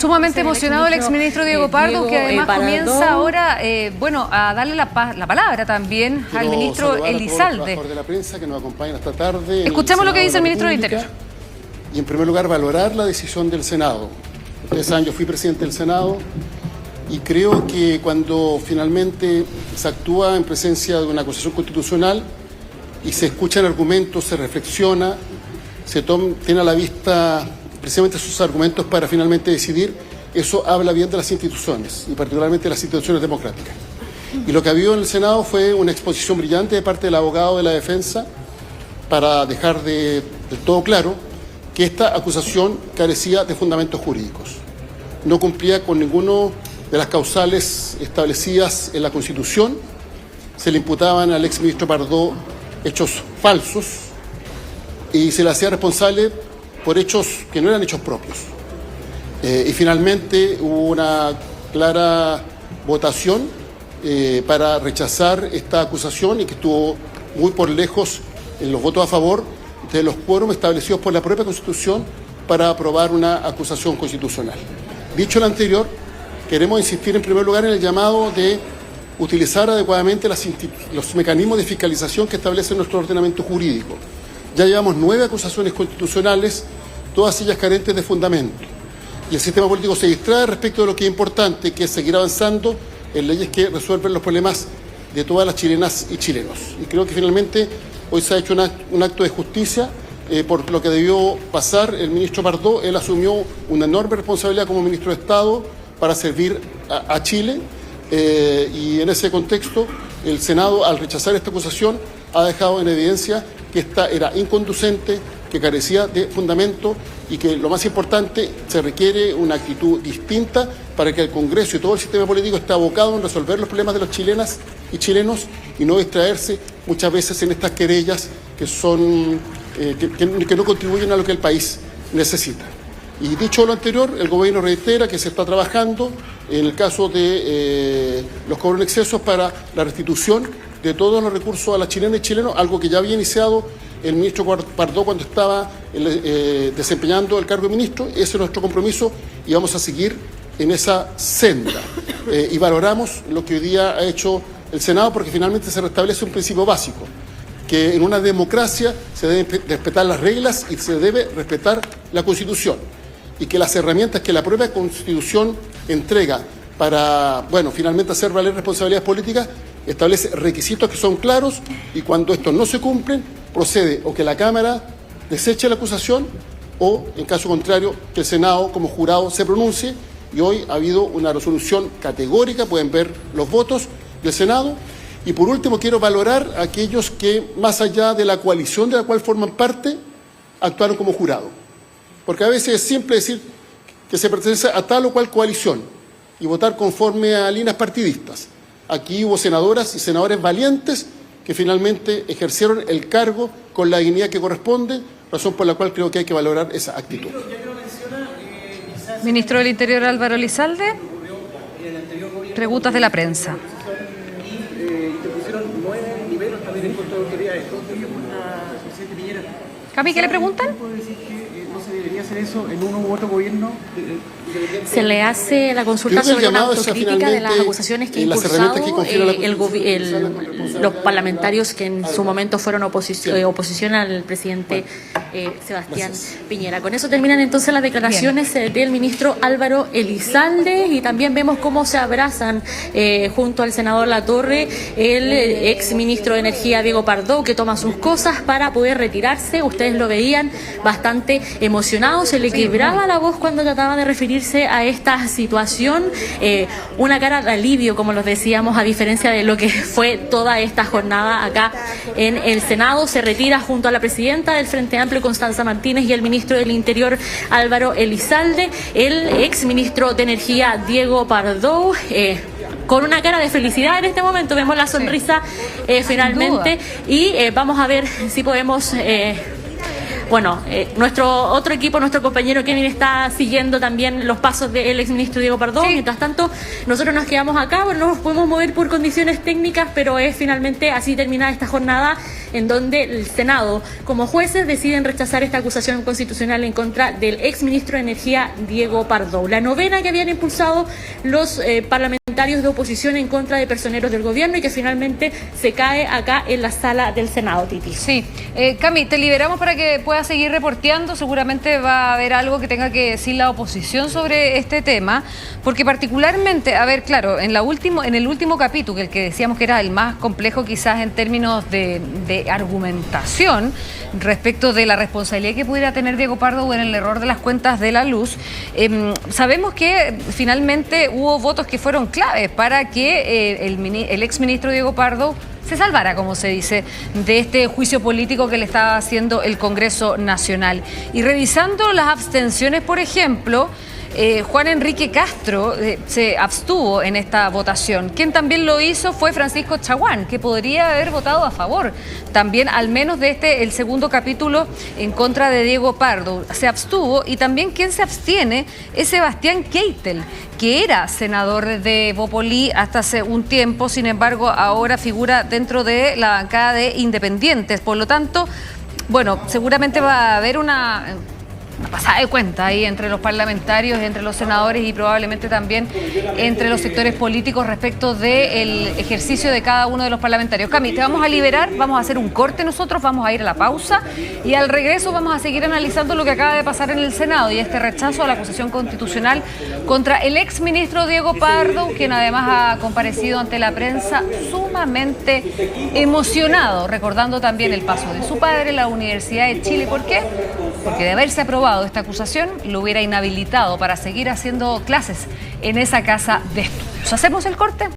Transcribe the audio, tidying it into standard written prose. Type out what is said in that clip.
Sumamente emocionado el exministro Diego Pardo, que además comienza ahora a darle la palabra también al ministro Elizalde. De la prensa que nos acompañan esta tarde. Escuchemos lo que dice el ministro del Interior. Y en primer lugar, valorar la decisión del Senado. Ustedes saben, yo fui presidente del Senado y creo que cuando finalmente se actúa en presencia de una acusación constitucional y se escuchan argumentos, se reflexiona, se tiene a la vista precisamente sus argumentos para finalmente decidir, eso habla bien de las instituciones y particularmente de las instituciones democráticas. Y lo que ha habido en el Senado fue una exposición brillante de parte del abogado de la defensa para dejar del todo claro que esta acusación carecía de fundamentos jurídicos. No cumplía con ninguno de las causales establecidas en la Constitución. Se le imputaban al exministro Pardo hechos falsos y se le hacía responsable por hechos que no eran hechos propios. Y finalmente hubo una clara votación para rechazar esta acusación y que estuvo muy por lejos en los votos a favor de los quórum establecidos por la propia Constitución para aprobar una acusación constitucional. Dicho lo anterior, queremos insistir en primer lugar en el llamado de utilizar adecuadamente los mecanismos de fiscalización que establece nuestro ordenamiento jurídico. Ya llevamos 9 acusaciones constitucionales, todas ellas carentes de fundamento. Y el sistema político se distrae respecto de lo que es importante, que es seguir avanzando en leyes que resuelven los problemas de todas las chilenas y chilenos. Y creo que finalmente hoy se ha hecho un acto de justicia por lo que debió pasar el ministro Pardo. Él asumió una enorme responsabilidad como ministro de Estado para servir a Chile. Y en ese contexto, el Senado, al rechazar esta acusación, ha dejado en evidencia que esta era inconducente, que carecía de fundamento y que, lo más importante, se requiere una actitud distinta para que el Congreso y todo el sistema político esté abocado en resolver los problemas de los chilenas y chilenos y no distraerse muchas veces en estas querellas que no contribuyen a lo que el país necesita. Y dicho lo anterior, el Gobierno reitera que se está trabajando en el caso de los cobros en excesos para la restitución de todos los recursos a las chilenas y chilenos, algo que ya había iniciado el ministro Pardo cuando estaba desempeñando el cargo de ministro. Ese es nuestro compromiso y vamos a seguir en esa senda. Y valoramos lo que hoy día ha hecho el Senado porque finalmente se restablece un principio básico, que en una democracia se deben respetar las reglas y se debe respetar la Constitución. Y que las herramientas que la propia Constitución entrega para, finalmente hacer valer responsabilidades políticas, establece requisitos que son claros y cuando estos no se cumplen, procede o que la Cámara deseche la acusación o, en caso contrario, que el Senado como jurado se pronuncie. Y hoy ha habido una resolución categórica, pueden ver los votos del Senado. Y por último, quiero valorar a aquellos que, más allá de la coalición de la cual forman parte, actuaron como jurado. Porque a veces es simple decir que se pertenece a tal o cual coalición y votar conforme a líneas partidistas. Aquí hubo senadoras y senadores valientes que finalmente ejercieron el cargo con la dignidad que corresponde, razón por la cual creo que hay que valorar esa actitud. Ministro del Interior Álvaro Elizalde, preguntas de la prensa. Cami, ¿qué le preguntan? ¿Debería hacer eso en uno u otro gobierno? Se le hace la consulta sobre una autocrítica de las acusaciones que han impulsado los parlamentarios que en su momento fueron oposición al presidente Sebastián Piñera. Con eso terminan entonces las declaraciones del ministro Álvaro Elizalde y también vemos cómo se abrazan junto al senador Latorre el ex ministro de Energía Diego Pardo, que toma sus cosas para poder retirarse. Ustedes lo veían bastante emocionado, se le quebraba la voz cuando trataba de referirse a esta situación, una cara de alivio, como los decíamos, a diferencia de lo que fue toda esta jornada acá en el Senado. Se retira junto a la presidenta del Frente Amplio, Constanza Martínez, y el ministro del Interior, Álvaro Elizalde, el ex ministro de Energía, Diego Pardo, con una cara de felicidad en este momento. Vemos la sonrisa finalmente y vamos a ver si podemos bueno, nuestro otro equipo, nuestro compañero Kevin está siguiendo también los pasos del exministro Diego Pardo. Sí. Mientras tanto, nosotros nos quedamos acá, no nos podemos mover por condiciones técnicas, pero es finalmente así terminada esta jornada en donde el Senado, como jueces, deciden rechazar esta acusación constitucional en contra del exministro de Energía Diego Pardo. La novena que habían impulsado los parlamentarios de oposición en contra de personeros del gobierno y que finalmente se cae acá en la sala del Senado, Titi. Sí. Cami, te liberamos para que puedas seguir reporteando. Seguramente va a haber algo que tenga que decir la oposición sobre este tema, porque particularmente, a ver, claro, en el último capítulo, el que decíamos que era el más complejo quizás en términos de argumentación respecto de la responsabilidad que pudiera tener Diego Pardo en el error de las cuentas de la luz, sabemos que finalmente hubo votos que fueron claves para que el exministro Diego Pardo se salvara, como se dice, de este juicio político que le estaba haciendo el Congreso Nacional. Y revisando las abstenciones, por ejemplo, Juan Enrique Castro se abstuvo en esta votación. Quien también lo hizo fue Francisco Chaguán, que podría haber votado a favor también, al menos de el segundo capítulo en contra de Diego Pardo. Se abstuvo, y también quien se abstiene es Sebastián Keitel, que era senador de Bopolí hasta hace un tiempo, sin embargo ahora figura dentro de la bancada de Independientes. Por lo tanto, bueno, seguramente va a haber una pasada de cuenta ahí entre los parlamentarios, entre los senadores y probablemente también entre los sectores políticos respecto del ejercicio de cada uno de los parlamentarios. Cami, te vamos a liberar, vamos a hacer un corte nosotros, vamos a ir a la pausa y al regreso vamos a seguir analizando lo que acaba de pasar en el Senado y este rechazo a la acusación constitucional contra el exministro Diego Pardo, quien además ha comparecido ante la prensa sumamente emocionado, recordando también el paso de su padre en la Universidad de Chile. ¿Por qué? Porque de haberse aprobado esta acusación lo hubiera inhabilitado para seguir haciendo clases en esa casa de estudios. ¿Hacemos el corte?